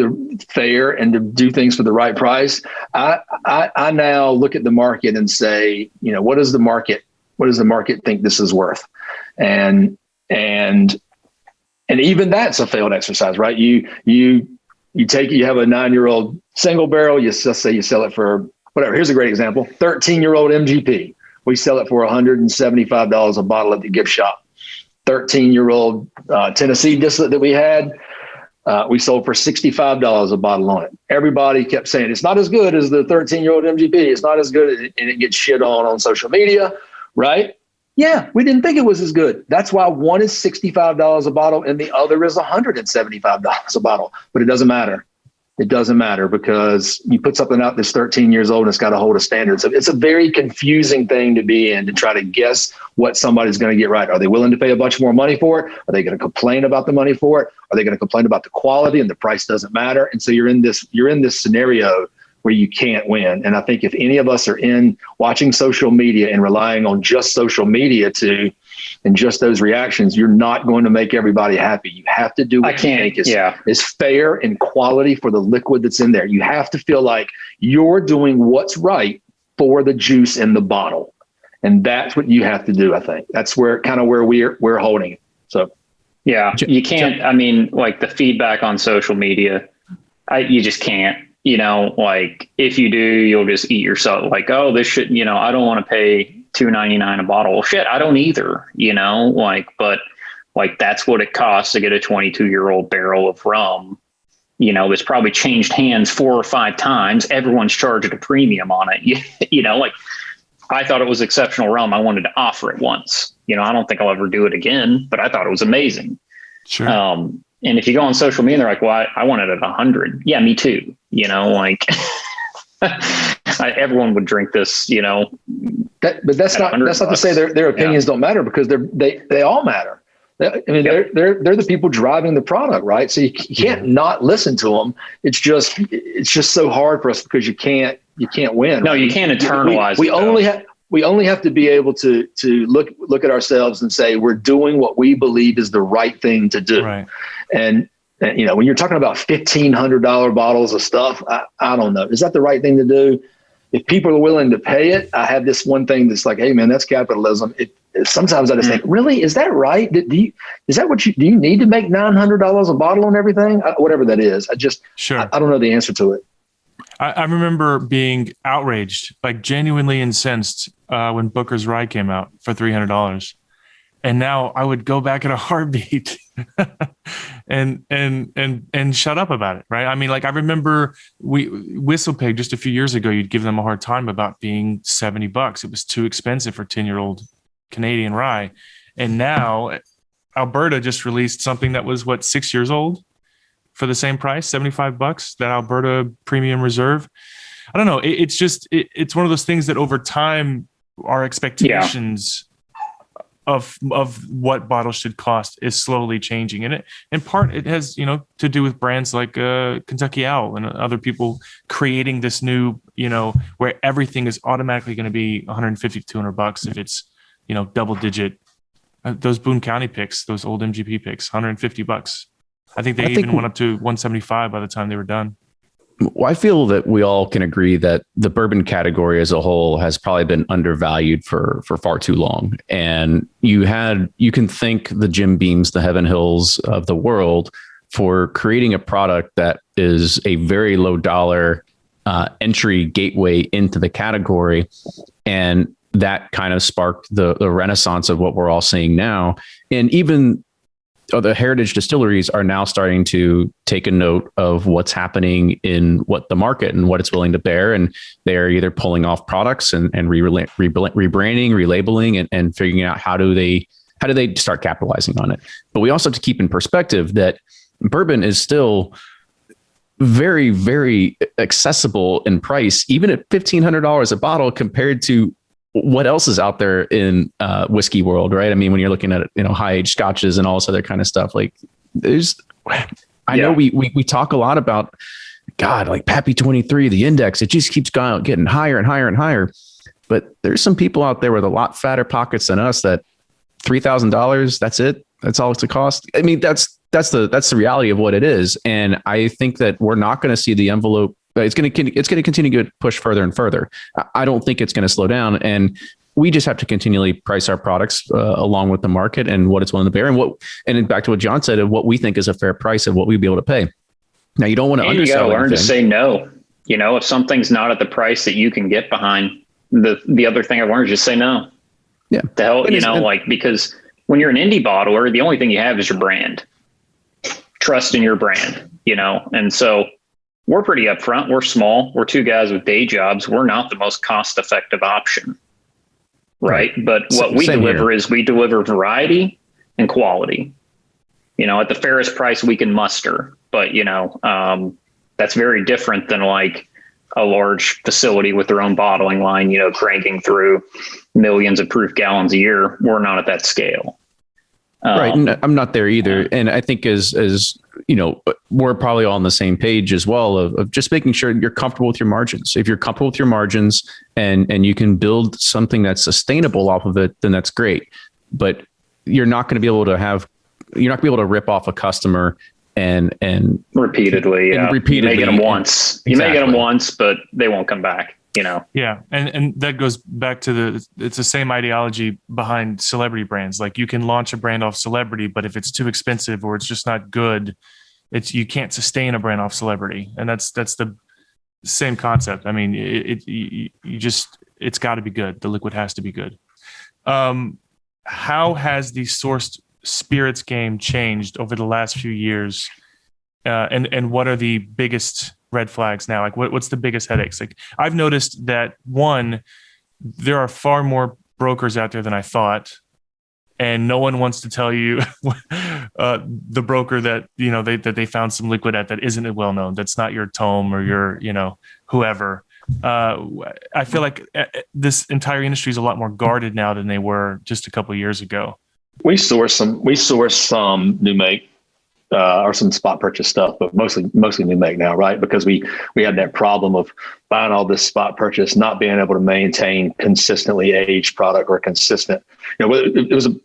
fair and to do things for the right price, I now look at the market and say, what does the market think this is worth? And even that's a failed exercise, right? You have a 9-year-old single barrel, let's say you sell it for whatever. Here's a great example. 13-year-old MGP. We sell it for $175 a bottle at the gift shop. 13-year-old Tennessee distillate that we had, We sold for $65 a bottle on it. Everybody kept saying it's not as good as the 13-year-old MGP. It's not as good, and it gets shit on social media, right? Yeah, we didn't think it was as good. That's why one is $65 a bottle and the other is $175 a bottle. But it doesn't matter. It doesn't matter because you put something out that's 13 years old and it's got to hold a standard. So it's a very confusing thing to be in, to try to guess what somebody's going to get right. Are they willing to pay a bunch more money for it? Are they going to complain about the money for it? Are they going to complain about the quality and the price doesn't matter? And so you're in this scenario where you can't win. And I think if any of us are in watching social media and relying on just social media and just those reactions, you're not going to make everybody happy. You have to do what you think is fair and quality for the liquid that's in there. You have to feel like you're doing what's right for the juice in the bottle. And that's what you have to do, I think. That's where we're holding it. So yeah, you can't, I mean, like the feedback on social media, you just can't. Like if you do, you'll just eat yourself like, oh, this should, I don't want to pay $2.99 a bottle. Well, shit, I don't either, but that's what it costs to get a 22-year-old barrel of rum, that's probably changed hands 4 or 5 times. Everyone's charged a premium on it. I thought it was exceptional rum. I wanted to offer it once, I don't think I'll ever do it again, but I thought it was amazing. Sure. And if you go on social media, they're like, well, I want it at 100. Yeah, me too. Everyone would drink this, but that's not to say their opinions don't matter, because they all matter. I mean, they're the people driving the product, right? So you can't not listen to them. It's just so hard for us because you can't win. No, you can't internalize. We only have to be able to look at ourselves and say we're doing what we believe is the right thing to do. Right. And when you're talking about $1,500 bottles of stuff, I don't know. Is that the right thing to do? If people are willing to pay it, I have this one thing that's like, hey man, that's capitalism. Sometimes I just think, really, is that right? Do you need to make $900 a bottle on everything? Whatever that is. I don't know the answer to it. I remember being outraged, like genuinely incensed when Booker's Rye came out for $300. And now I would go back in a heartbeat and shut up about it. Right. I mean, like I remember Whistlepig just a few years ago, you'd give them a hard time about being $70. It was too expensive for 10-year-old Canadian rye. And now Alberta just released something that was 6 years old for the same price, $75, that Alberta Premium Reserve. I don't know. It's one of those things that over time, our expectations of what bottles should cost is slowly changing. And in part, it has, to do with brands like Kentucky Owl and other people creating this new, where everything is automatically going to be $150 to $200 if it's, double digit. Those Boone County picks, those old MGP picks, $150. I think they even went up to $175 by the time they were done. Well, I feel that we all can agree that the bourbon category as a whole has probably been undervalued for far too long. And you can thank the Jim Beams, the Heaven Hills of the world for creating a product that is a very low dollar entry gateway into the category. And that kind of sparked the renaissance of what we're all seeing now. And even the heritage distilleries are now starting to take a note of what's happening in what the market and what it's willing to bear. And they're either pulling off products and rebranding, relabeling, and figuring out how do they start capitalizing on it. But we also have to keep in perspective that bourbon is still very, very accessible in price, even at $1,500 a bottle compared to what else is out there in whiskey world, right? I mean, when you're looking at, high age scotches and all this other kind of stuff, like I know we talk a lot about like Pappy 23, the index, it just keeps getting higher and higher and higher. But there's some people out there with a lot fatter pockets than us that $3,000, that's it. That's all it's a cost. I mean, that's the reality of what it is. And I think that we're not going to see the envelope. It's going to continue to get pushed further and further. I don't think it's going to slow down, and we just have to continually price our products along with the market and what it's willing to bear, and back to what John said, of what we think is a fair price of what we'd be able to pay. Now, you don't want to undersell. You got to learn to say no. If something's not at the price that you can get behind, the other thing I learned is just say no. Yeah, the hell, because when you're an indie bottler, the only thing you have is your brand. trust in your brand, you know? And so we're pretty upfront. We're small. We're two guys with day jobs. We're not the most cost-effective option, right? But what we deliver is we deliver variety and quality, you know, at the fairest price we can muster. But, you know, that's very different than like a large facility with their own bottling line, you know, cranking through millions of proof gallons a year. We're not at that scale. Right. And I'm not there either. And I think as you know, we're probably all on the same page as well of just making sure you're comfortable with your margins. If you're comfortable with your margins and you can build something that's sustainable off of it, then that's great. But you're not going to be able to rip off a customer and repeatedly. And repeatedly. You may get them once. You may get them once, but they won't come back. You know? Yeah. And that goes back to it's the same ideology behind celebrity brands. Like you can launch a brand off celebrity, but if it's too expensive or it's just not good, you can't sustain a brand off celebrity. And that's the same concept. I mean, it's got to be good. The liquid has to be good. How has the sourced spirits game changed over the last few years? And what are the biggest red flags now? Like what's the biggest headaches? Like I've noticed that there are far more brokers out there than I thought, and no one wants to tell you the broker that, you know, that they found some liquid at that isn't well known. That's not your Tome or your, you know, whoever. I feel like this entire industry is a lot more guarded now than they were just a couple of years ago. We source some new make. Or some spot purchase stuff, but mostly new make now, right? Because we had that problem of buying all this spot purchase, not being able to maintain consistently aged product or consistent. You know,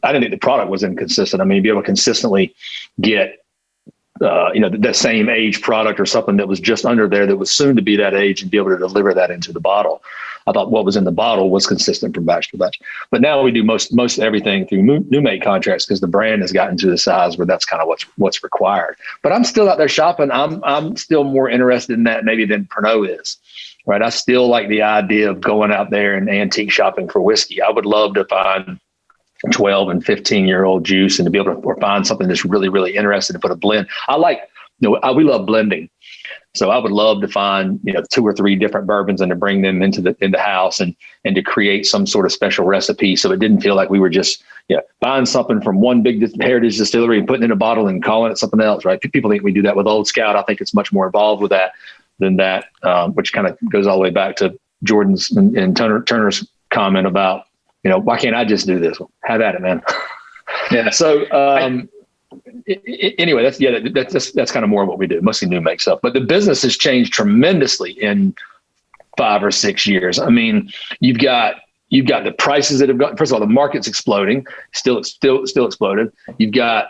I didn't think the product was inconsistent. I mean, be able to consistently get the same age product or something that was just under there that was soon to be that age and be able to deliver that into the bottle. I thought what was in the bottle was consistent from batch to batch. But now we do most everything through new make contracts because the brand has gotten to the size where that's kind of what's required. But I'm still out there shopping. I'm still more interested in that maybe than Pernod is, right? I still like the idea of going out there and antique shopping for whiskey. I would love to find 12 and 15-year-old juice and to be able to find something that's really, really interesting to put a blend. We love blending. So I would love to find, you know, 2 or 3 different bourbons and to bring them into the house and to create some sort of special recipe. So it didn't feel like we were just, you know, buying something from one big heritage distillery and putting it in a bottle and calling it something else, right? People think we do that with Old Scout. I think it's much more involved with that than that, which kind of goes all the way back to Jordan's and Turner's comment about, you know, why can't I just do this one? Have at it, man. Yeah. So, anyway, that's kind of more of what we do, mostly new make stuff. But the business has changed tremendously in 5 or 6 years. I mean, you've got the prices that have gone. First of all, the market's exploding, still exploded. You've got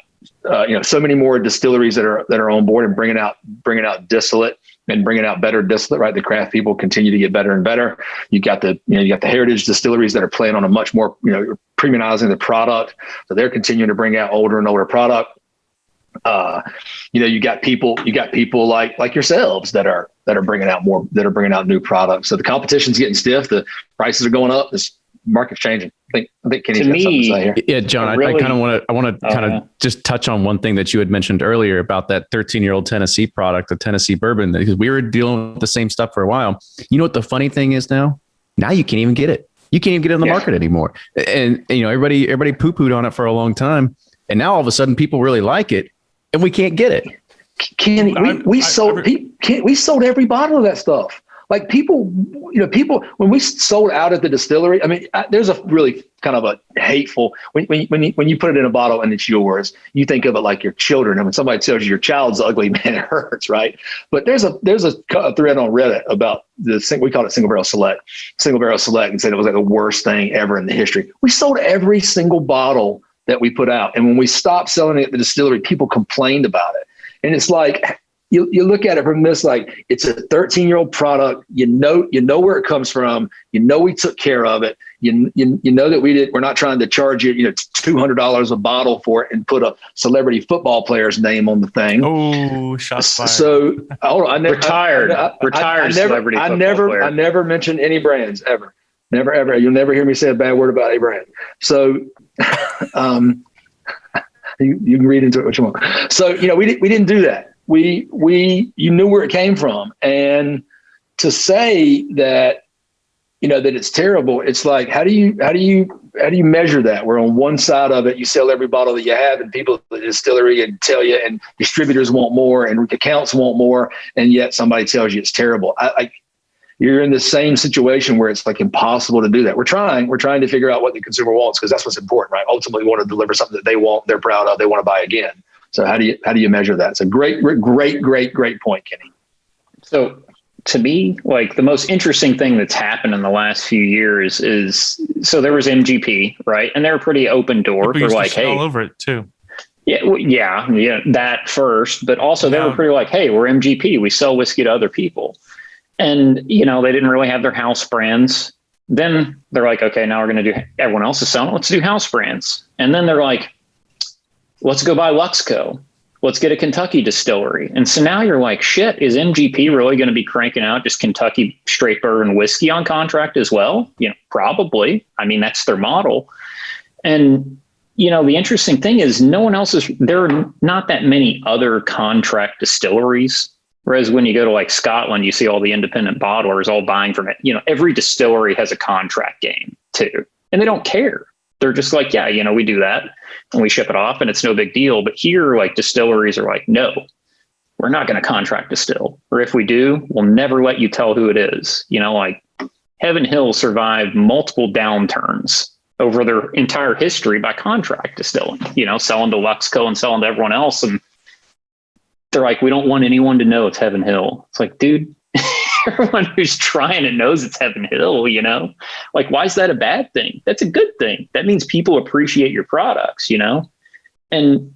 so many more distilleries that are on board and bringing out distillate and bringing out better distillate. Right, the craft people continue to get better and better. You got the heritage distilleries that are playing on a much more, you know, premiumizing the product, so they're continuing to bring out older and older product. You got people like yourselves that are bringing out new products. So the competition's getting stiff. The prices are going up. This market's changing. I think Kenny's got something to say here. Yeah, John, I want to kind of just touch on one thing that you had mentioned earlier about that 13-year-old Tennessee product, the Tennessee bourbon, because we were dealing with the same stuff for a while. You know what the funny thing is now? Now you can't even get it. You can't even get it in the market anymore. And, you know, everybody poo-pooed on it for a long time. And now all of a sudden people really like it and we can't get it. We sold every bottle of that stuff. Like people, when we sold out at the distillery, I mean, there's a really kind of a hateful, when you put it in a bottle and it's yours, you think of it like your children. And when somebody tells you your child's ugly, man, it hurts, right? But there's a thread on Reddit about we call it Single Barrel Select, and said it was like the worst thing ever in the history. We sold every single bottle that we put out. And when we stopped selling it at the distillery, people complained about it. And it's like, you look at it from this, like it's a 13-year-old product. You know where it comes from. You know we took care of it. You know that we're not trying to charge you $200 a bottle for it and put a celebrity football player's name on the thing. Oh, shots fired. So hold on, retired celebrity football player. I never mentioned any brands ever. Never ever. You'll never hear me say a bad word about a brand. So You can read into it what you want. So, we didn't do that. You knew where it came from. And to say that, that it's terrible, it's like, how do you measure that? We're on one side of it. You sell every bottle that you have, and people at the distillery and tell you, and distributors want more, and accounts want more, and yet somebody tells you it's terrible. You're in the same situation where it's like impossible to do that. We're trying to figure out what the consumer wants, because that's what's important, right? Ultimately, we want to deliver something that they want, they're proud of, they want to buy again. So how do you measure that? It's a great point, Kenny. So to me, like the most interesting thing that's happened in the last few years is, so there was MGP, right? And they're a pretty open door. They're like, hey, all over it too. Yeah, that first, but also they were pretty like, hey, we're MGP. We sell whiskey to other people. And, they didn't really have their house brands. Then they're like, okay, now we're going to do, everyone else is selling, let's do house brands. And then they're like, let's go buy Luxco. Let's get a Kentucky distillery. And so now you're like, shit, is MGP really going to be cranking out just Kentucky straight bourbon whiskey on contract as well? Probably. I mean, that's their model. And, the interesting thing is there are not that many other contract distilleries. Whereas when you go to like Scotland, you see all the independent bottlers all buying from it. Every distillery has a contract game too, and they don't care. They're just like, yeah, we do that and we ship it off and it's no big deal. But here, like distilleries are like, no, we're not going to contract distill. Or if we do, we'll never let you tell who it is. Like Heaven Hill survived multiple downturns over their entire history by contract distilling, selling to Luxco and selling to everyone else. And they're like, we don't want anyone to know it's Heaven Hill. It's like, dude, everyone who's trying it knows it's Heaven Hill, like, why is that a bad thing? That's a good thing. That means people appreciate your products, and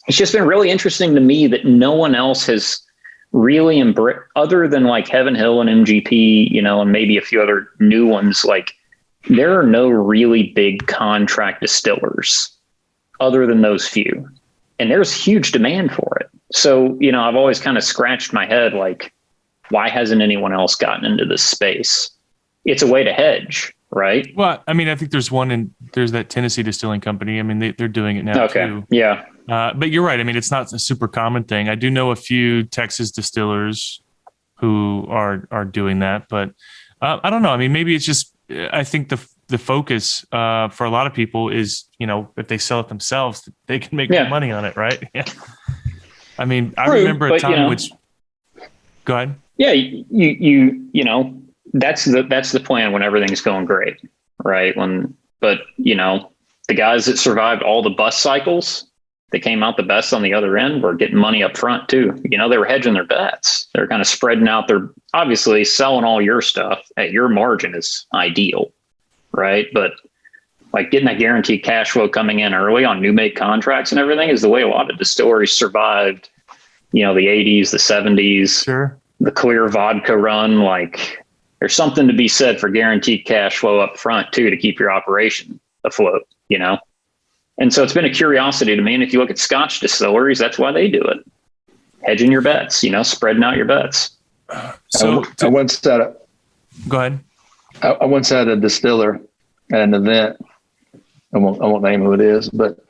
it's just been really interesting to me that no one else has really other than like Heaven Hill and MGP, and maybe a few other new ones. Like there are no really big contract distillers other than those few. And there's huge demand for it. So, I've always kind of scratched my head, like, why hasn't anyone else gotten into this space? It's a way to hedge, right? Well, I mean, I think there's that Tennessee Distilling Company. I mean, they're doing it now too. Yeah. But you're right. I mean, it's not a super common thing. I do know a few Texas distillers who are doing that, but I don't know. I mean, maybe it's just, I think the focus for a lot of people is, if they sell it themselves, they can make more money on it, right? Yeah. I mean, I remember a time which. Go ahead. Yeah, that's the plan when everything's going great, right? But the guys that survived all the bust cycles, they came out the best on the other end, were getting money up front too. They were hedging their bets. They're kind of spreading out their, obviously selling all your stuff at your margin is ideal, right? But like getting that guaranteed cash flow coming in early on new make contracts and everything is the way a lot of distilleries survived, the 80s, the 70s, sure. The clear vodka run. Like there's something to be said for guaranteed cash flow up front too, to keep your operation afloat, And so it's been a curiosity to me. And if you look at Scotch distilleries, that's why they do it. Hedging your bets, spreading out your bets. So I once had go ahead. I once had a distiller at an event. I won't name who it is, but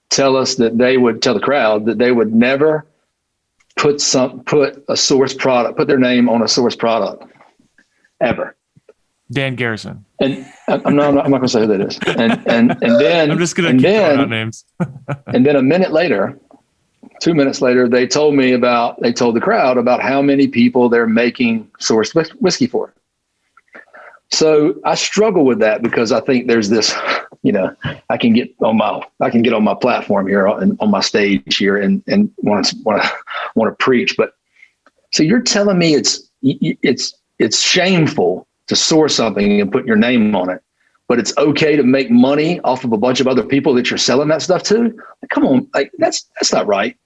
tell the crowd that they would never put a source product, put their name on a source product ever. Dan Garrison. And I'm not going to say who that is. And then I'm just going to keep throwing out names. And then 2 minutes later, they told the crowd about how many people they're making sourced whiskey for. So I struggle with that because I think there's this, I can get on my platform here on my stage here and want to preach. But so you're telling me it's shameful to source something and put your name on it, but it's okay to make money off of a bunch of other people that you're selling that stuff to? Like, come on, like that's not right.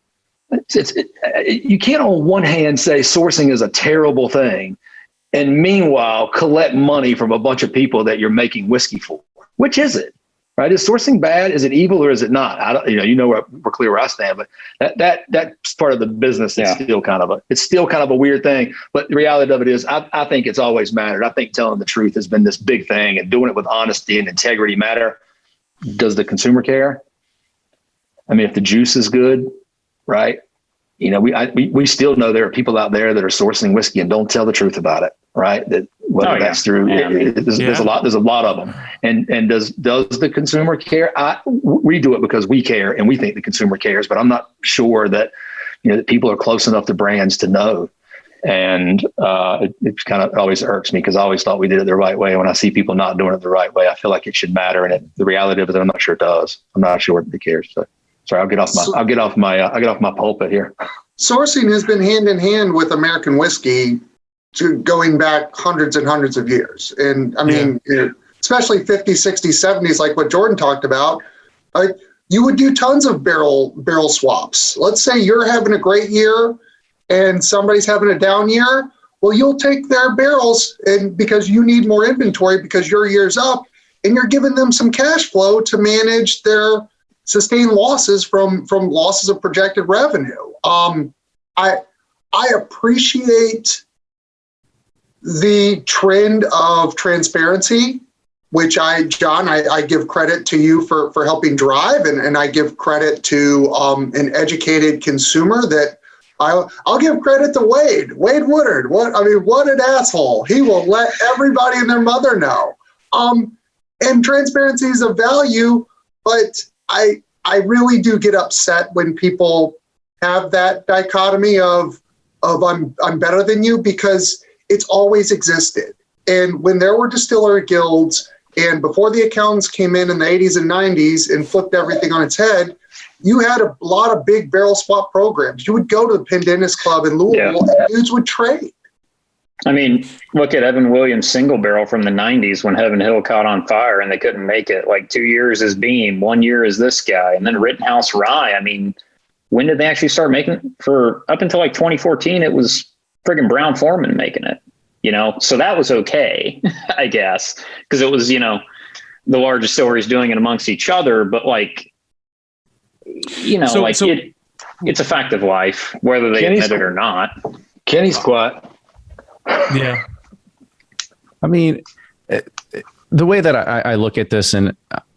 You can't on one hand say sourcing is a terrible thing, and meanwhile collect money from a bunch of people that you're making whiskey for. Which is it? Right? Is sourcing bad? Is it evil or is it not? I don't, we're clear where I stand, but that's part of the business. That's still kind of a weird thing. But the reality of it is, I think it's always mattered. I think telling the truth has been this big thing, and doing it with honesty and integrity matter. Does the consumer care? I mean, if the juice is good, right? You know, we still know there are people out there that are sourcing whiskey and don't tell the truth about it, right? That whether that's through, there's a lot of them. And does the consumer care? We do it because we care and we think the consumer cares, but I'm not sure that, you know, that people are close enough to brands to know. And it kind of always irks me because I always thought we did it the right way. When I see people not doing it the right way, I feel like it should matter. And the reality of it, I'm not sure it does. I'm not sure it cares. So sorry, I'll get off my pulpit here. Sourcing has been hand in hand with American whiskey going back hundreds and hundreds of years. And I mean, especially 50s, 60s, 70s, like what Jordan talked about, you would do tons of barrel swaps. Let's say you're having a great year and somebody's having a down year. Well, you'll take their barrels and because you need more inventory because your year's up, and you're giving them some cash flow to manage their sustained losses from losses of projected revenue. I appreciate the trend of transparency, which I give credit to you for helping drive, and I give credit to an educated consumer that I'll give credit to Wade Woodard. What an asshole. He will let everybody and their mother know. And transparency is a value, but I really do get upset when people have that dichotomy of I'm better than you, because it's always existed. And when there were distillery guilds and before the accountants came in the 80s and 90s and flipped everything on its head, you had a lot of big barrel swap programs. You would go to the Pendennis Club in Louisville and dudes would trade. I mean, look at Evan Williams' single barrel from the 90s when Heaven Hill caught on fire and they couldn't make it. Like 2 years as Beam, 1 year as this guy, and then Rittenhouse Rye. I mean, when did they actually start making it? For up until like 2014, it was friggin' Brown Foreman making it, you know? So that was okay, I guess, because it was, you know, the large distilleries doing it amongst each other. But like, you know, it's a fact of life, whether they admit it or not. Kenny's quiet. Yeah. I mean, the way that I look at this, and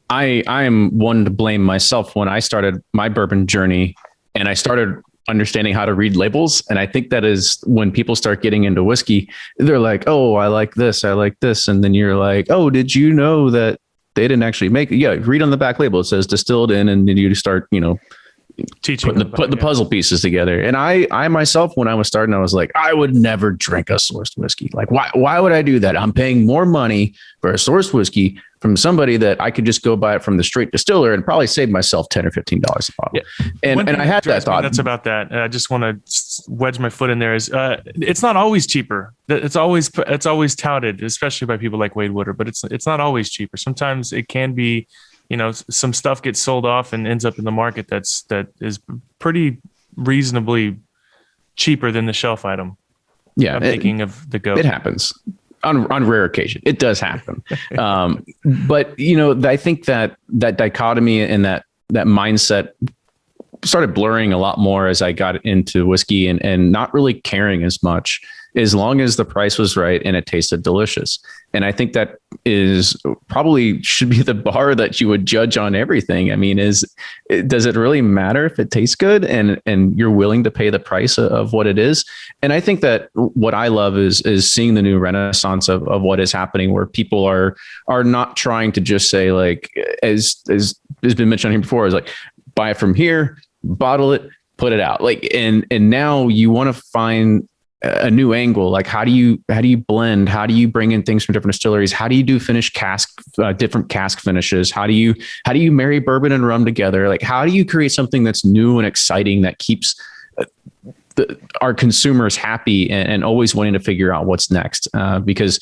I am one to blame myself when I started my bourbon journey and I started understanding how to read labels. And I think that is when people start getting into whiskey, they're like, oh, I like this. And then you're like, oh, did you know that they didn't actually make it? Yeah. Read on the back label. It says distilled in, and then you start, you know, teaching put the puzzle pieces together. And I myself, when I was starting, I was like, I would never drink a sourced whiskey. Like, why would I do that? I'm paying more money for a sourced whiskey from somebody that I could just go buy it from the straight distiller and probably save myself $10 or $15 a bottle. Yeah. And I had that thought. That's about that. I just want to wedge my foot in there. Is it's not always cheaper. It's always touted, especially by people like Wade Woodard, but it's not always cheaper. Sometimes it can be. You know, some stuff gets sold off and ends up in the market that is pretty reasonably cheaper than the shelf item. Yeah, I'm thinking of the goat. It happens on rare occasion. It does happen, but you know, I think that dichotomy and that mindset started blurring a lot more as I got into whiskey and not really caring as much, as long as the price was right and it tasted delicious. And I think that is probably should be the bar that you would judge on everything. I mean, does it really matter if it tastes good and you're willing to pay the price of what it is? And I think that what I love is seeing the new renaissance of what is happening, where people are not trying to just say, like, as has been mentioned here before, is like, buy it from here, bottle it, put it out. Like, and now you want to find a new angle. Like, how do you blend? How do you bring in things from different distilleries? How do you do different cask finishes? How do you marry bourbon and rum together? Like, how do you create something that's new and exciting that keeps our consumers happy and always wanting to figure out what's next? Because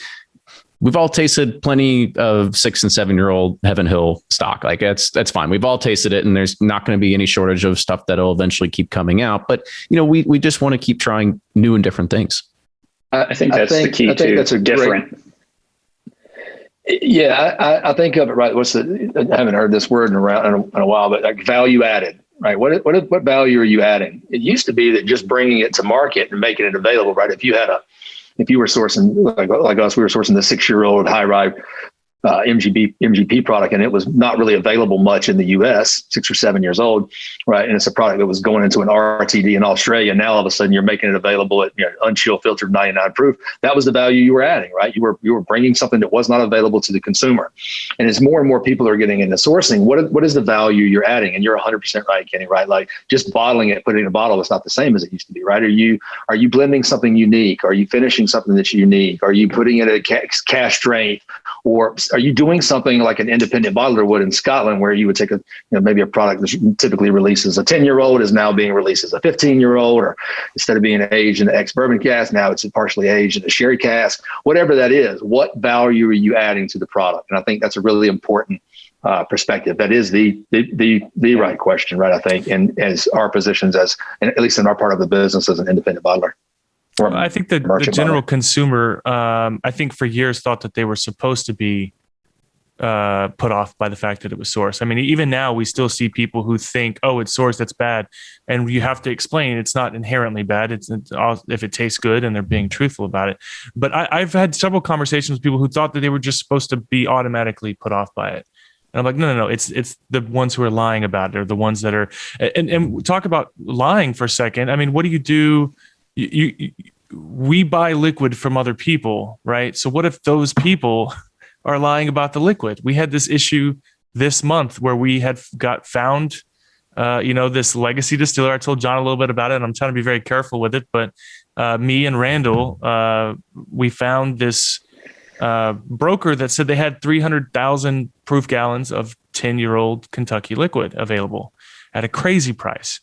we've all tasted plenty of 6 and 7 year old Heaven Hill stock. Like, that's fine. We've all tasted it, and there's not going to be any shortage of stuff that'll eventually keep coming out. But, you know, we just want to keep trying new and different things. I think that's the key too. That's a different. Yeah, I think of it right. I haven't heard this word in a while, but like value added, right? What value are you adding? It used to be that just bringing it to market and making it available, right? If you were sourcing like us, we were sourcing the 6 year old high rye MGP product, and it was not really available much in the US, 6 or 7 years old, right? And it's a product that was going into an RTD in Australia. Now all of a sudden you're making it available at unchill filtered 99 proof. That was the value you were adding, right? You were bringing something that was not available to the consumer. And as more and more people are getting into sourcing, what is the value you're adding? And you're 100% right, Kenny, right? Like just bottling it, putting it in a bottle, it's not the same as it used to be, right? Are you blending something unique? Are you finishing something that's unique? Are you putting it at cask strength? Or are you doing something like an independent bottler would in Scotland, where you would take maybe a product that typically releases a 10-year-old is now being released as a 15-year-old, or instead of being aged in an ex-bourbon cask, now it's partially aged in a sherry cask, whatever that is. What value are you adding to the product? And I think that's a really important perspective. That is the right question, right? I think, and as our positions and at least in our part of the business as an independent bottler. I think the general consumer, I think for years thought that they were supposed to be put off by the fact that it was sourced. I mean, even now we still see people who think, oh, it's sourced, that's bad. And you have to explain it's not inherently bad. It's if it tastes good and they're being truthful about it. But I've had several conversations with people who thought that they were just supposed to be automatically put off by it. And I'm like, no. It's the ones who are lying about it, or the ones that are, and talk about lying for a second. I mean, what do you do? We buy liquid from other people, right? So what if those people are lying about the liquid? We had this issue this month where we had got found, this legacy distiller. I told John a little bit about it, and I'm trying to be very careful with it. But me and Randall, we found this broker that said they had 300,000 proof gallons of 10-year-old Kentucky liquid available at a crazy price.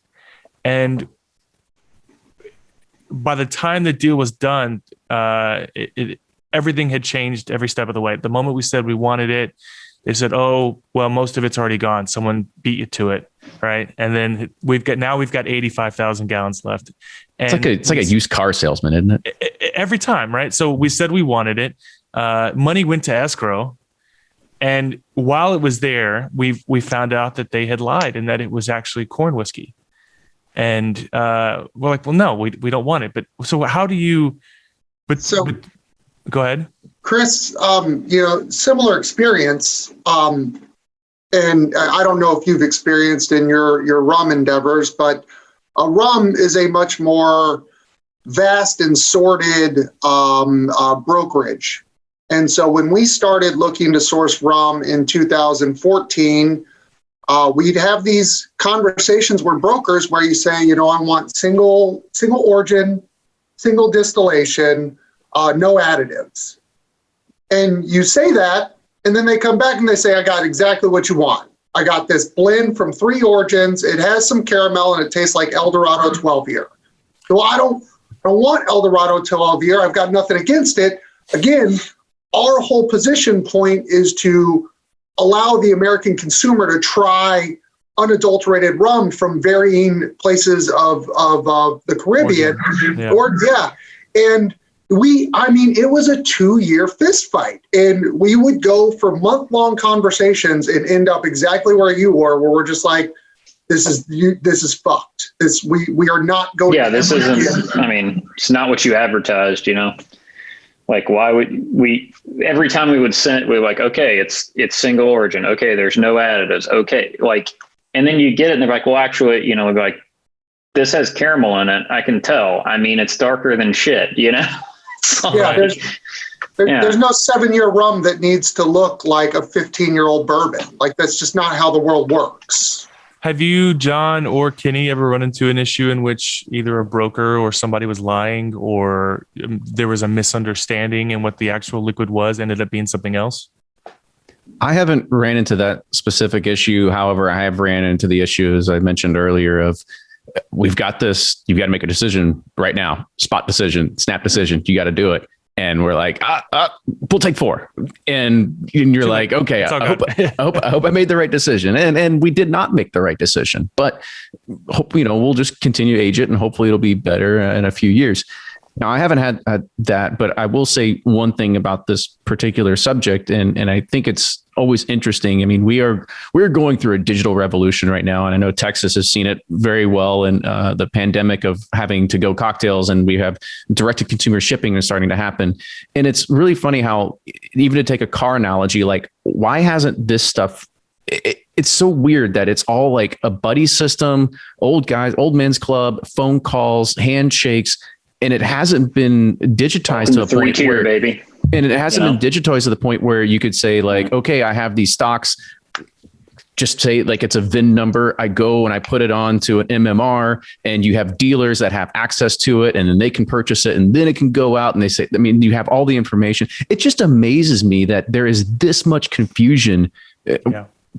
And by the time the deal was done, everything had changed every step of the way. The moment we said we wanted it, they said, "Oh, well, most of it's already gone. Someone beat you to it, right?" And then we've got 85,000 gallons left. And it's like a used car salesman, isn't it? Every time, right? So we said we wanted it. Money went to escrow, and while it was there, we found out that they had lied and that it was actually corn whiskey. And we're like, well, no, we don't want it. But so how do you? But go ahead, Chris. Similar experience. And I don't know if you've experienced in your rum endeavors, but rum is a much more vast and sorted brokerage. And so when we started looking to source rum in 2014. We'd have these conversations with brokers where you say, I want single origin, single distillation, no additives. And you say that, and then they come back and they say, I got exactly what you want. I got this blend from 3 origins. It has some caramel and it tastes like Eldorado 12 year. Well, I don't want Eldorado 12 year. I've got nothing against it. Again, our whole position point is to allow the American consumer to try unadulterated rum from varying places of the Caribbean. And it was a 2-year fist fight, and we would go for month-long conversations and end up exactly where you were, where we're just like, this is fucked. We are not going. Yeah, this isn't. I mean, it's not what you advertised. Like, why would we? Every time we would send, we're like, okay, it's single origin. Okay, there's no additives. Okay, like, and then you get it, and they're like, well, actually, we're like, this has caramel in it. I can tell. I mean, it's darker than shit. There's no 7-year rum that needs to look like a 15-year-old bourbon. Like, that's just not how the world works. Have you, John or Kenny, ever run into an issue in which either a broker or somebody was lying, or there was a misunderstanding in what the actual liquid was, ended up being something else? I haven't ran into that specific issue. However, I have ran into the issue, as I mentioned earlier, of we've got this, you've got to make a decision right now, spot decision, snap decision. You got to do it. And we're like, we'll take 4. And you're like, okay, I hope I made the right decision. And we did not make the right decision, but hope, we'll just continue to age it and hopefully it'll be better in a few years. Now, I haven't had that, but I will say one thing about this particular subject, and I think it's always interesting. I mean, we're going through a digital revolution right now, and I know Texas has seen it very well in the pandemic of having to go cocktails, and we have direct-to-consumer shipping is starting to happen. And it's really funny how, even to take a car analogy, like, why hasn't this stuff? It's so weird that it's all like a buddy system, old guys, old men's club, phone calls, handshakes. And it hasn't been digitized to a point where, baby. And it hasn't been digitized to the point where you could say like, okay, I have these stocks, just say like it's a VIN number. I go and I put it onto an MMR, and you have dealers that have access to it, and then they can purchase it, and then it can go out and they say, I mean, you have all the information. It just amazes me that there is this much confusion.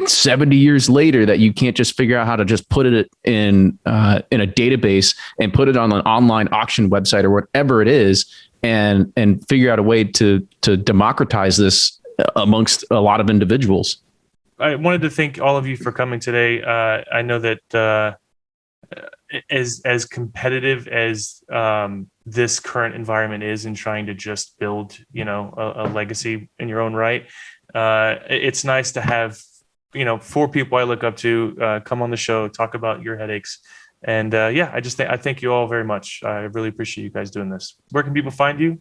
70 years later, that you can't just figure out how to just put it in a database and put it on an online auction website or whatever it is, and figure out a way to democratize this amongst a lot of individuals. I wanted to thank all of you for coming today. I know that as competitive as this current environment is in trying to just build, a legacy in your own right, it's nice to have 4 people I look up to come on the show, talk about your headaches. And I thank you all very much. I really appreciate you guys doing this. Where can people find you?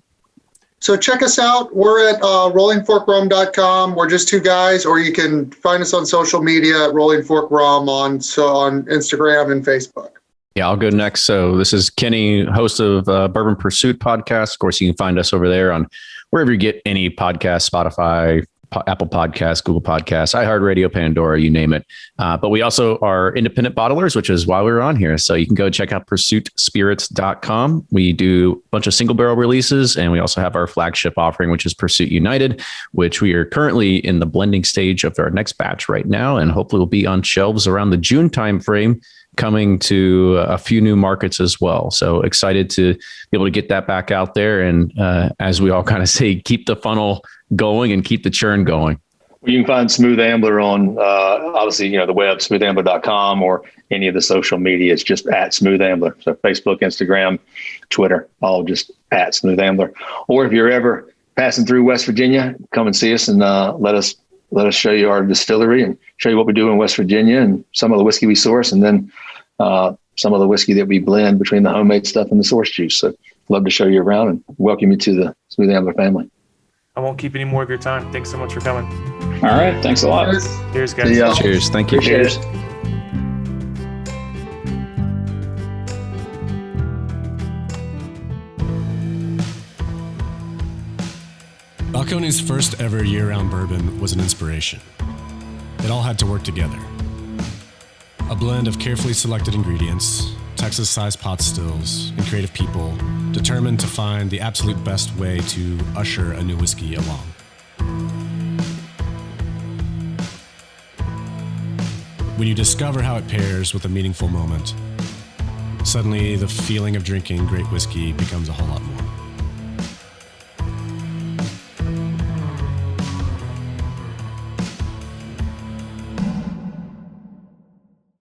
So check us out. We're at rollingforkrum.com. We're just 2 guys, or you can find us on social media at Rolling Fork Rum on Instagram and Facebook. Yeah, I'll go next. So this is Kenny, host of Bourbon Pursuit podcast. Of course, you can find us over there on wherever you get any podcast, Spotify, Apple Podcasts, Google Podcasts, iHeartRadio, Pandora, you name it. But we also are independent bottlers, which is why we're on here. So you can go check out pursuitspirits.com. We do a bunch of single barrel releases, and we also have our flagship offering, which is Pursuit United, which we are currently in the blending stage of our next batch right now, and hopefully will be on shelves around the June timeframe, coming to a few new markets as well. So excited to be able to get that back out there. And as we all kind of say, keep the funnel going and keep the churn going. You can find Smooth Ambler on, obviously, the web, smoothambler.com, or any of the social media. It's just at Smooth Ambler. So Facebook, Instagram, Twitter, all just at Smooth Ambler. Or if you're ever passing through West Virginia, come and see us and let us show you our distillery and show you what we do in West Virginia and some of the whiskey we source, and then some of the whiskey that we blend between the homemade stuff and the source juice. So love to show you around and welcome you to the Smooth Ambler family. I won't keep any more of your time. Thanks so much for coming. All right. Thanks a lot. Cheers, guys. Cheers. Thank you. Cheers. Balcones' first ever year-round bourbon was an inspiration. It all had to work together. A blend of carefully selected ingredients, Texas-sized pot stills, and creative people determined to find the absolute best way to usher a new whiskey along. When you discover how it pairs with a meaningful moment, suddenly the feeling of drinking great whiskey becomes a whole lot more.